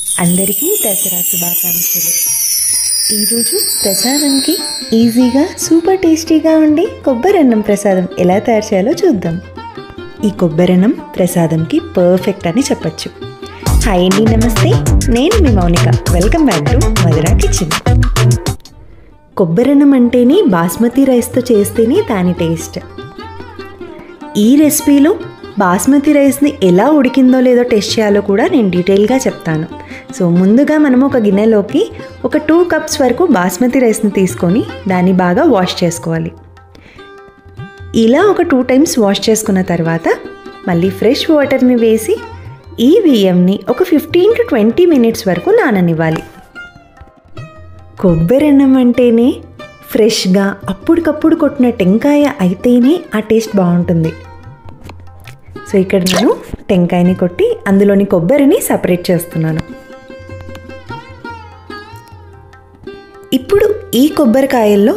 అందరికీ దసరా శుభాకాంక్షలు. ఈరోజు ప్రసాదంకి ఈజీగా సూపర్ టేస్టీగా ఉండి కొబ్బరన్నం ప్రసాదం ఎలా తయారు చేయాలో చూద్దాం. ఈ కొబ్బరన్నం ప్రసాదంకి పర్ఫెక్ట్ అని చెప్పచ్చు. హాయ్ అండి, నమస్తే. నేను మీ Mounika. Welcome back to Madhura kitchen. కొబ్బరన్నం అంటేనే బాస్మతి రైస్తో చేస్తేనే దాని టేస్ట్. ఈ రెసిపీలో బాస్మతి రైస్ని ఎలా ఉడికిందో లేదో టెస్ట్ చేయాలో కూడా నేను డీటెయిల్గా చెప్తాను. సో ముందుగా మనము ఒక గిన్నెలోకి ఒక 2 కప్స్ వరకు బాస్మతి రైస్ని తీసుకొని దాన్ని బాగా వాష్ చేసుకోవాలి. ఇలా ఒక 2 టైమ్స్ వాష్ చేసుకున్న తర్వాత మళ్ళీ ఫ్రెష్ వాటర్ని వేసి ఈ బియ్యంని ఒక 15 to 20 మినిట్స్ వరకు నాననివ్వాలి. కొబ్బరన్నం అంటేనే ఫ్రెష్గా అప్పటికప్పుడు కొట్టిన టెంకాయ అయితేనే ఆ టేస్ట్ బాగుంటుంది. సో ఇక్కడ నేను టెంకాయని కొట్టి అందులోని కొబ్బరిని సపరేట్ చేస్తున్నాను. ఇప్పుడు ఈ కొబ్బరికాయల్లో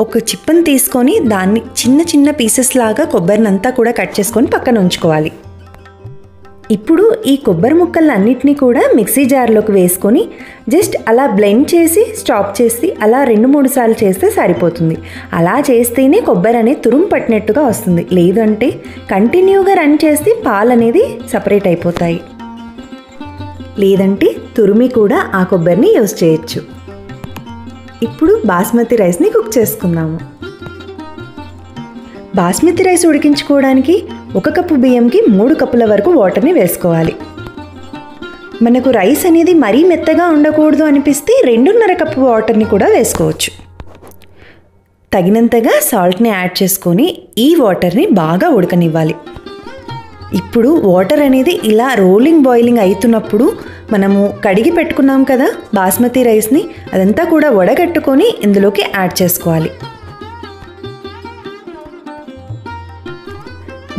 ఒక చిప్పను తీసుకొని దాన్ని చిన్న చిన్న పీసెస్ లాగా కొబ్బరిని అంతా కూడా కట్ చేసుకొని పక్కన ఉంచుకోవాలి. ఇప్పుడు ఈ కొబ్బరి ముక్కలన్నిటినీ కూడా మిక్సీ జార్లోకి వేసుకొని జస్ట్ అలా బ్లెండ్ చేసి స్టాప్ చేసి అలా 2-3 సార్లు చేస్తే సరిపోతుంది. అలా చేస్తేనే కొబ్బరి అనేది తురుము పట్టినట్టుగా వస్తుంది. లేదంటే కంటిన్యూగా రన్ చేస్తే పాలు అనేది సపరేట్ అయిపోతాయి. లేదంటే తురిమి కూడా ఆ కొబ్బరిని యూజ్ చేయొచ్చు. ఇప్పుడు బాస్మతి రైస్ని కుక్ చేసుకుందాము. బాస్మతి రైస్ ఉడికించుకోవడానికి 1 కప్పు బియ్యంకి 3 కప్పుల వరకు వాటర్ని వేసుకోవాలి. మనకు రైస్ అనేది మరీ మెత్తగా ఉండకూడదు అనిపిస్తే 2.5 కప్పు వాటర్ని కూడా వేసుకోవచ్చు. తగినంతగా సాల్ట్ని యాడ్ చేసుకొని ఈ వాటర్ని బాగా ఉడకనివ్వాలి. ఇప్పుడు వాటర్ అనేది ఇలా రోలింగ్ బాయిలింగ్ అవుతున్నప్పుడు మనము కడిగి పెట్టుకున్నాం కదా బాస్మతి రైస్ని, అదంతా కూడా వడగట్టుకొని ఇందులోకి యాడ్ చేసుకోవాలి.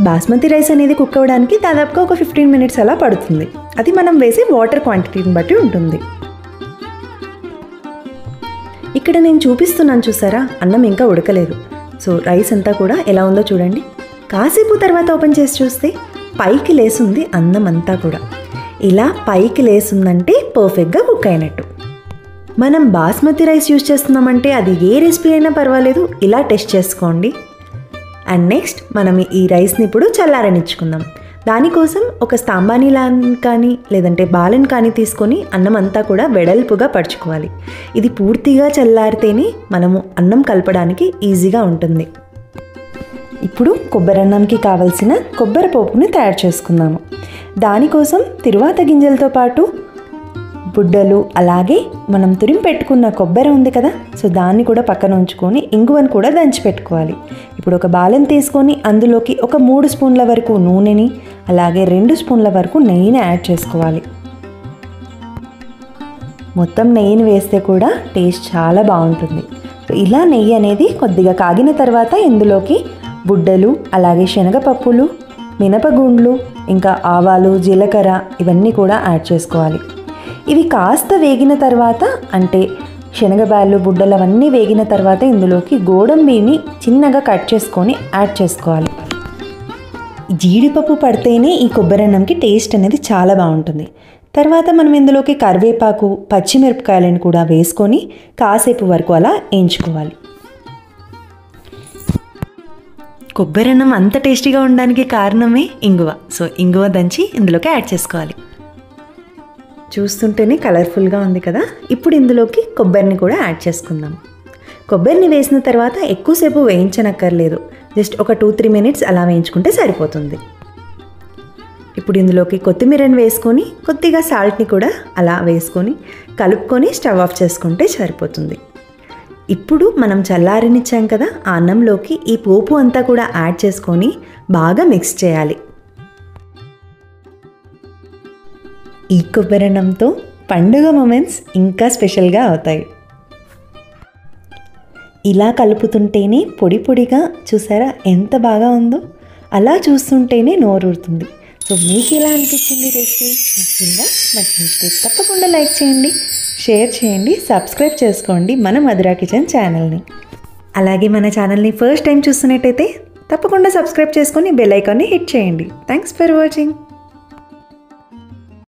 బాస్మతి రైస్ అనేది కుక్ అవ్వడానికి దాదాపుగా ఒక 15 మినిట్స్ అలా పడుతుంది. అది మనం వేసే వాటర్ క్వాంటిటీని బట్టి ఉంటుంది. ఇక్కడ నేను చూపిస్తున్నాను చూసారా, అన్నం ఇంకా ఉడకలేదు. సో రైస్ అంతా కూడా ఎలా ఉందో చూడండి. కాసేపు తర్వాత ఓపెన్ చేసి చూస్తే పైకి లేసుంది అన్నం అంతా కూడా. ఇలా పైకి లేసుందంటే పర్ఫెక్ట్గా కుక్ అయినట్టు. మనం బాస్మతి రైస్ యూజ్ చేస్తున్నామంటే అది ఏ రెసిపీ అయినా పర్వాలేదు, ఇలా టెస్ట్ చేసుకోండి. అండ్ నెక్స్ట్ మనం ఈ రైస్ని ఇప్పుడు చల్లారనిచ్చుకుందాం. దానికోసం ఒక స్తాంబానీ లాన్ కానీ లేదంటే బాలన్ కానీ తీసుకొని అన్నం అంతా కూడా వెడల్పుగా పరుచుకోవాలి. ఇది పూర్తిగా చల్లారితేనే మనము అన్నం కలపడానికి ఈజీగా ఉంటుంది. ఇప్పుడు కొబ్బరన్నంకి కావలసిన కొబ్బరి పోపుని తయారు చేసుకుందాము. దానికోసం తిరువాత గింజలతో పాటు బుడ్డలు, అలాగే మనం తురిమి పెట్టుకున్న కొబ్బరి ఉంది కదా, సో దాన్ని కూడా పక్కన ఉంచుకొని ఇంగువను కూడా దంచి పెట్టుకోవాలి. ఇప్పుడు ఒక బాలన్ తీసుకొని అందులోకి ఒక 3 స్పూన్ల వరకు నూనెని, అలాగే 2 స్పూన్ల వరకు నెయ్యిని యాడ్ చేసుకోవాలి. మొత్తం నెయ్యిని వేస్తే కూడా టేస్ట్ చాలా బాగుంటుంది. సో ఇలా నెయ్యి అనేది కొద్దిగా కాగిన తర్వాత ఇందులోకి బుడ్డలు, అలాగే శనగపప్పులు, మినపగుండ్లు, ఇంకా ఆవాలు, జీలకర్ర ఇవన్నీ కూడా యాడ్ చేసుకోవాలి. ఇవి కాస్త వేగిన తర్వాత, అంటే శనగబాళ్ళు, బుడ్డలు అవన్నీ వేగిన తర్వాత ఇందులోకి గోడంబిని చిన్నగా కట్ చేసుకొని యాడ్ చేసుకోవాలి. జీడిపప్పు పడితేనే ఈ కొబ్బరన్నంకి టేస్ట్ అనేది చాలా బాగుంటుంది. తర్వాత మనం ఇందులోకి కరివేపాకు, పచ్చిమిరపకాయలను కూడా వేసుకొని కాసేపు వరకు అలా వేయించుకోవాలి. కొబ్బరన్నం అంత టేస్టీగా ఉండడానికి కారణమే ఇంగువ. సో ఇంగువ దంచి ఇందులోకి యాడ్ చేసుకోవాలి. చూస్తుంటేనే కలర్ఫుల్గా ఉంది కదా. ఇప్పుడు ఇందులోకి కొబ్బరిని కూడా యాడ్ చేసుకుందాం. కొబ్బరిని వేసిన తర్వాత ఎక్కువసేపు వేయించనక్కర్లేదు. జస్ట్ ఒక 2-3 మినిట్స్ అలా వేయించుకుంటే సరిపోతుంది. ఇప్పుడు ఇందులోకి కొత్తిమీరని వేసుకొని కొద్దిగా సాల్ట్ని కూడా అలా వేసుకొని కలుపుకొని స్టవ్ ఆఫ్ చేసుకుంటే సరిపోతుంది. ఇప్పుడు మనం చల్లారనిచ్చాం కదా ఆ అన్నంలోకి ఈ పోపు అంతా కూడా యాడ్ చేసుకొని బాగా మిక్స్ చేయాలి. ఈ కొబ్బరన్నంతో పండుగ మూమెంట్స్ ఇంకా స్పెషల్గా అవుతాయి. ఇలా కలుపుతుంటేనే పొడి పొడిగా, చూసారా ఎంత బాగా ఉందో, అలా చూస్తుంటేనే నోరూరుతుంది. సో మీకు ఎలా అనిపించింది రెసిపీ? నచ్చితే తప్పకుండా లైక్ చేయండి, షేర్ చేయండి, సబ్స్క్రైబ్ చేసుకోండి మన మధురా కిచెన్ ఛానల్ని. అలాగే మన ఛానల్ని ఫస్ట్ టైం చూస్తున్నట్టయితే తప్పకుండా సబ్స్క్రైబ్ చేసుకొని బెల్ ఐకాన్ని హిట్ చేయండి. Thanks for watching.